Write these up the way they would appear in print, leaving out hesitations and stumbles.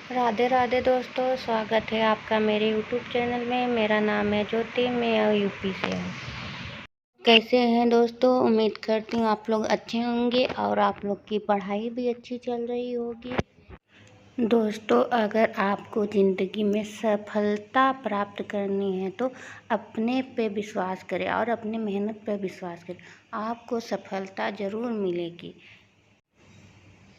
राधे राधे दोस्तों, स्वागत है आपका मेरे यूट्यूब चैनल में। मेरा नाम है ज्योति, मैं यूपी से हूँ। कैसे हैं दोस्तों? उम्मीद करती हूँ आप लोग अच्छे होंगे और आप लोग की पढ़ाई भी अच्छी चल रही होगी। दोस्तों, अगर आपको ज़िंदगी में सफलता प्राप्त करनी है तो अपने पे विश्वास करें और अपनी मेहनत पे विश्वास करें, आपको सफलता ज़रूर मिलेगी।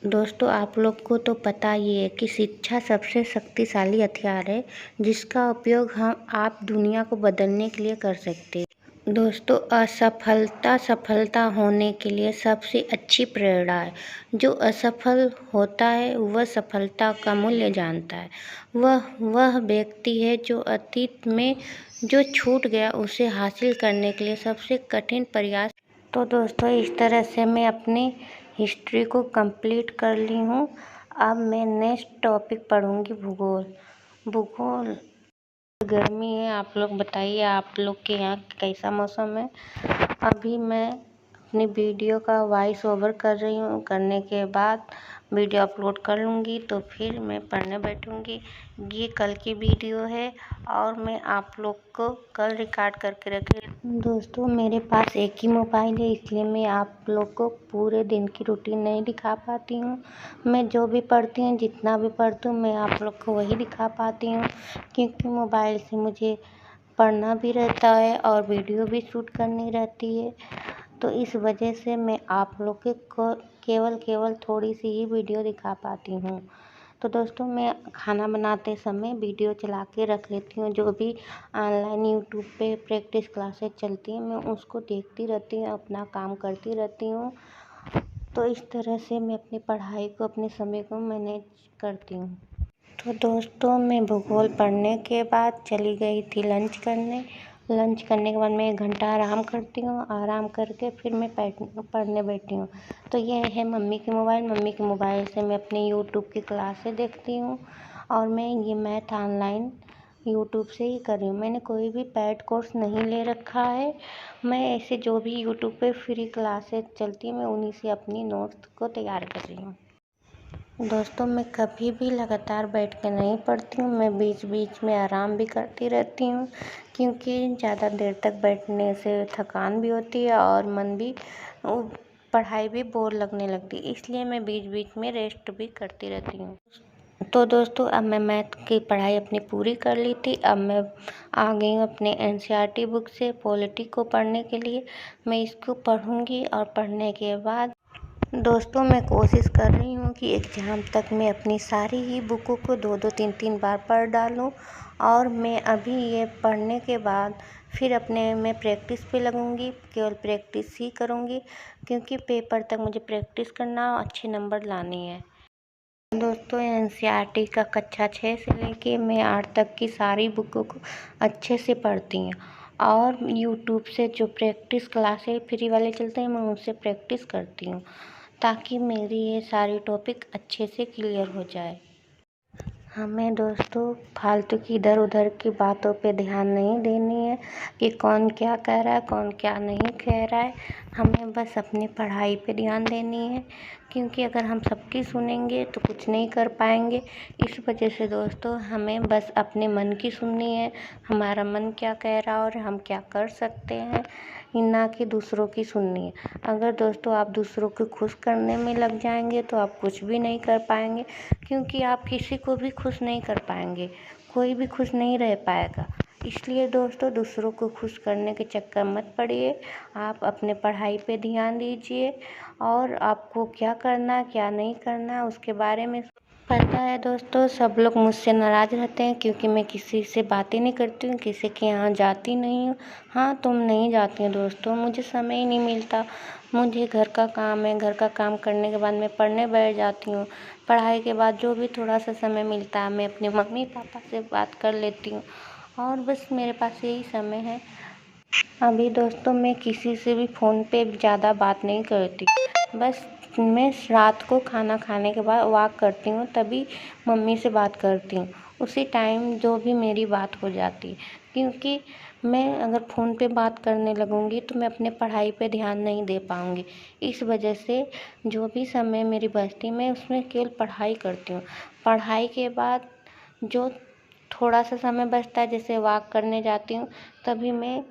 दोस्तों, आप लोग को तो पता ही है कि शिक्षा सबसे शक्तिशाली हथियार है जिसका उपयोग आप दुनिया को बदलने के लिए कर सकते हैं। दोस्तों, असफलता सफलता होने के लिए सबसे अच्छी प्रेरणा है। जो असफल होता है वह सफलता का मूल्य जानता है। वह व्यक्ति है जो अतीत में जो छूट गया उसे हासिल करने के लिए सबसे कठिन प्रयास। तो दोस्तों, इस तरह से मैं अपनी हिस्ट्री को कंप्लीट कर ली हूँ। अब मैं नेक्स्ट टॉपिक पढ़ूँगी भूगोल। गर्मी है, आप लोग बताइए आप लोग के यहाँ कैसा मौसम है। अभी मैं अपनी वीडियो का वॉइस ओवर कर रही हूँ। करने के बाद वीडियो अपलोड कर लूँगी तो फिर मैं पढ़ने बैठूँगी। ये कल की वीडियो है और मैं आप लोग को कल रिकॉर्ड करके रखी। दोस्तों, मेरे पास एक ही मोबाइल है, इसलिए मैं आप लोग को पूरे दिन की रूटीन नहीं दिखा पाती हूँ। मैं जो भी पढ़ती हूँ, जितना भी पढ़ती हूँ, मैं आप लोग को वही दिखा पाती हूँ, क्योंकि मोबाइल से मुझे पढ़ना भी रहता है और वीडियो भी शूट करनी रहती है। तो इस वजह से मैं आप लोग को केवल थोड़ी सी ही वीडियो दिखा पाती हूँ। तो दोस्तों, मैं खाना बनाते समय वीडियो चला के रख लेती हूँ। जो भी ऑनलाइन यूट्यूब पे प्रैक्टिस क्लासेस चलती हैं, मैं उसको देखती रहती हूँ, अपना काम करती रहती हूँ। तो इस तरह से मैं अपनी पढ़ाई को, अपने समय को मैनेज करती हूँ। तो दोस्तों, मैं भूगोल पढ़ने के बाद चली गई थी लंच करने। लंच करने के बाद मैं 1 घंटा आराम करती हूँ। आराम करके फिर मैं पढ़ने बैठी हूँ। तो ये है मम्मी की मोबाइल से मैं अपनी यूट्यूब की क्लासें देखती हूँ और मैं ये मैथ ऑनलाइन यूट्यूब से ही कर रही हूँ। मैंने कोई भी पेड कोर्स नहीं ले रखा है। मैं ऐसे जो भी यूट्यूब पे फ्री क्लासेस चलती हैं, मैं उन्हीं से अपनी नोट्स को तैयार कर रही हूँ। दोस्तों, मैं कभी भी लगातार बैठ के नहीं पढ़ती हूँ। मैं बीच बीच में आराम भी करती रहती हूँ, क्योंकि ज़्यादा देर तक बैठने से थकान भी होती है और मन भी पढ़ाई भी बोर लगने लगती है। इसलिए मैं बीच बीच में रेस्ट भी करती रहती हूँ। तो दोस्तों, अब मैं मैथ की पढ़ाई अपनी पूरी कर ली थी। अब मैं आ गई हूँ अपने एनसीईआरटी बुक से पॉलिटी को पढ़ने के लिए। मैं इसको पढ़ूँगी और पढ़ने के बाद दोस्तों, मैं कोशिश कर रही हूँ कि एग्ज़ाम तक मैं अपनी सारी ही बुकों को 2-2 3-3 बार पढ़ डालूँ। और मैं अभी ये पढ़ने के बाद फिर अपने मैं प्रैक्टिस पे लगूँगी। केवल प्रैक्टिस ही करूँगी, क्योंकि पेपर तक मुझे प्रैक्टिस करना और अच्छे नंबर लाने हैं। दोस्तों, एनसीईआरटी का कक्षा 6 से लेके मैं 8 तक की सारी बुकों को अच्छे से पढ़ती हूँ और यूट्यूब से जो प्रैक्टिस क्लासेस फ्री वाले चलते हैं, मैं उनसे प्रैक्टिस करती हूँ, ताकि मेरी ये सारी टॉपिक अच्छे से क्लियर हो जाए। हमें दोस्तों फालतू की इधर उधर की बातों पे ध्यान नहीं देनी है कि कौन क्या कह रहा है, कौन क्या नहीं कह रहा है। हमें बस अपनी पढ़ाई पे ध्यान देनी है, क्योंकि अगर हम सबकी सुनेंगे तो कुछ नहीं कर पाएंगे। इस वजह से दोस्तों, हमें बस अपने मन की सुननी है, हमारा मन क्या कह रहा है और हम क्या कर सकते हैं, ना कि दूसरों की सुननी है। अगर दोस्तों आप दूसरों को खुश करने में लग जाएंगे तो आप कुछ भी नहीं कर पाएंगे, क्योंकि आप किसी को भी खुश नहीं कर पाएंगे, कोई भी खुश नहीं रह पाएगा। इसलिए दोस्तों, दूसरों को खुश करने के चक्कर मत पड़िए। आप अपने पढ़ाई पे ध्यान दीजिए और आपको क्या करना क्या नहीं करना उसके बारे में पता है। दोस्तों, सब लोग मुझसे नाराज़ रहते हैं क्योंकि मैं किसी से बातें नहीं करती हूँ, किसी के यहाँ जाती नहीं हूँ। हाँ, तुम नहीं जाती हो दोस्तों, मुझे समय ही नहीं मिलता। मुझे घर का काम है, घर का काम करने के बाद मैं पढ़ने बैठ जाती हूँ। पढ़ाई के बाद जो भी थोड़ा सा समय मिलता है, मैं अपने मम्मी पापा से बात कर लेती हूँ और बस मेरे पास यही समय है। अभी दोस्तों, मैं किसी से भी फ़ोन पे ज़्यादा बात नहीं करती। बस मैं रात को खाना खाने के बाद वॉक करती हूँ, तभी मम्मी से बात करती हूँ। उसी टाइम जो भी मेरी बात हो जाती है, क्योंकि मैं अगर फ़ोन पे बात करने लगूँगी तो मैं अपने पढ़ाई पे ध्यान नहीं दे पाऊँगी। इस वजह से जो भी समय मेरी बचती मैं उसमें केवल पढ़ाई करती हूँ। पढ़ाई के बाद जो थोड़ा सा समय बचता है, जैसे वॉक करने जाती हूँ, तभी मैं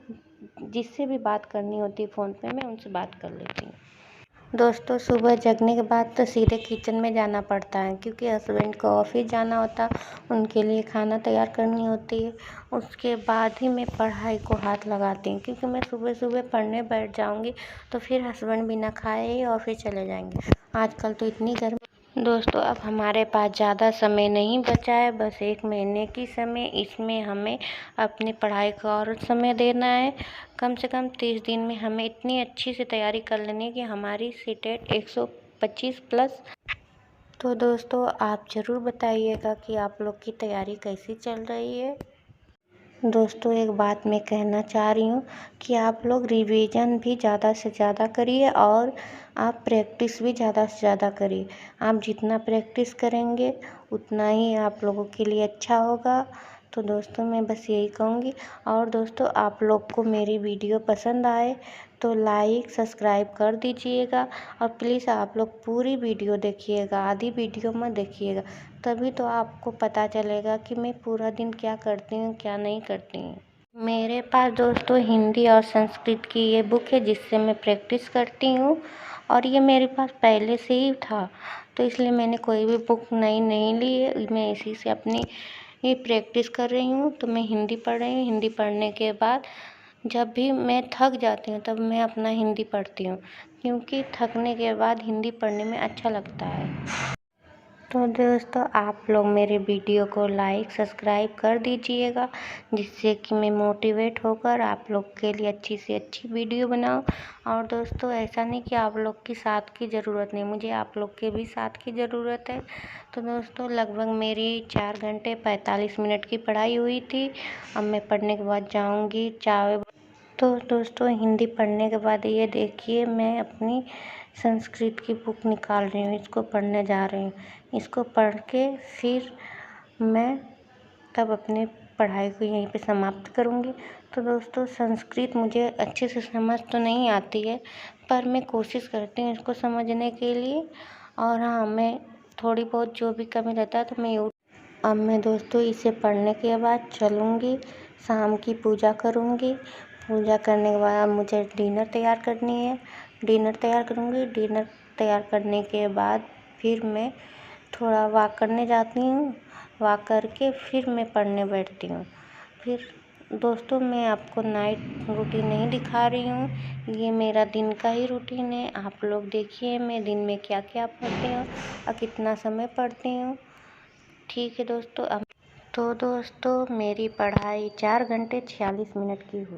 जिससे भी बात करनी होती है फ़ोन पे मैं उनसे बात कर लेती हूँ। दोस्तों, सुबह जगने के बाद तो सीधे किचन में जाना पड़ता है, क्योंकि हस्बैंड को ऑफिस जाना होता है, उनके लिए खाना तैयार करनी होती है। उसके बाद ही मैं पढ़ाई को हाथ लगाती हूँ, क्योंकि मैं सुबह सुबह पढ़ने बैठ जाऊँगी तो फिर हस्बैंड बिना खाए ही ऑफिस चले जाएंगे। आजकल तो इतनी गर्मी। दोस्तों, अब हमारे पास ज़्यादा समय नहीं बचा है, बस 1 महीने की समय। इसमें हमें अपनी पढ़ाई का और समय देना है। कम से कम 30 दिन में हमें इतनी अच्छी से तैयारी कर लेनी है कि हमारी सीटेट 125 प्लस। तो दोस्तों, आप ज़रूर बताइएगा कि आप लोग की तैयारी कैसी चल रही है। दोस्तों, एक बात मैं कहना चाह रही हूँ कि आप लोग रिवीजन भी ज़्यादा से ज़्यादा करिए और आप प्रैक्टिस भी ज़्यादा से ज़्यादा करिए। आप जितना प्रैक्टिस करेंगे उतना ही आप लोगों के लिए अच्छा होगा। तो दोस्तों, मैं बस यही कहूँगी। और दोस्तों, आप लोग को मेरी वीडियो पसंद आए तो लाइक सब्सक्राइब कर दीजिएगा, और प्लीज़ आप लोग पूरी वीडियो देखिएगा, आधी वीडियो मत देखिएगा। तभी तो आपको पता चलेगा कि मैं पूरा दिन क्या करती हूँ क्या नहीं करती हूँ। मेरे पास दोस्तों हिंदी और संस्कृत की ये बुक है जिससे मैं प्रैक्टिस करती हूँ, और ये मेरे पास पहले से ही था, तो इसलिए मैंने कोई भी बुक नई नहीं ली है। मैं इसी से अपनी ये प्रैक्टिस कर रही हूँ। तो मैं हिंदी पढ़ रही हूँ। हिंदी पढ़ने के बाद जब भी मैं थक जाती हूँ तब मैं अपना हिंदी पढ़ती हूँ, क्योंकि थकने के बाद हिंदी पढ़ने में अच्छा लगता है। तो दोस्तों, आप लोग मेरे वीडियो को लाइक सब्सक्राइब कर दीजिएगा, जिससे कि मैं मोटिवेट होकर आप लोग के लिए अच्छी से अच्छी वीडियो बनाऊं। और दोस्तों, ऐसा नहीं कि आप लोग की साथ की ज़रूरत नहीं, मुझे आप लोग के भी साथ की ज़रूरत है। तो दोस्तों, लगभग मेरी 4 घंटे 45 मिनट की पढ़ाई हुई थी। अब मैं पढ़ने के बाद जाऊँगी चाय। तो दोस्तों, हिंदी पढ़ने के बाद ये देखिए मैं अपनी संस्कृत की बुक निकाल रही हूँ, इसको पढ़ने जा रही हूँ। इसको पढ़ के फिर मैं तब अपनी पढ़ाई को यहीं पे समाप्त करूँगी। तो दोस्तों, संस्कृत मुझे अच्छे से समझ तो नहीं आती है, पर मैं कोशिश करती हूँ इसको समझने के लिए। और हाँ, मैं थोड़ी बहुत जो भी कमी रहता है तो मैं अब मैं दोस्तों इसे पढ़ने के बाद चलूँगी, शाम की पूजा करूँगी। पूजा करने के बाद मुझे डिनर तैयार करनी है, डिनर तैयार करूँगी। डिनर तैयार करने के बाद फिर मैं थोड़ा वॉक करने जाती हूँ, वॉक करके फिर मैं पढ़ने बैठती हूँ। फिर दोस्तों, मैं आपको नाइट रूटीन नहीं दिखा रही हूँ, ये मेरा दिन का ही रूटीन है। आप लोग देखिए मैं दिन में क्या क्या पढ़ती हूँ और कितना समय पढ़ती हूँ। ठीक है दोस्तों। तो दोस्तों, मेरी पढ़ाई 4 घंटे 46 मिनट की हुई।